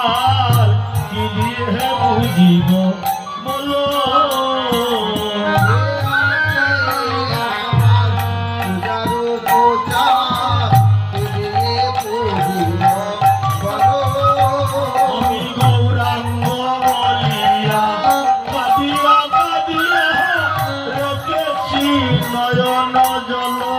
আর কি দিয়ে বুঝিব বলো আমি গৌরাঙ্গ বলিয়া কাঁদিয়া কাঁদিয়া রেখেছি নয়ন জল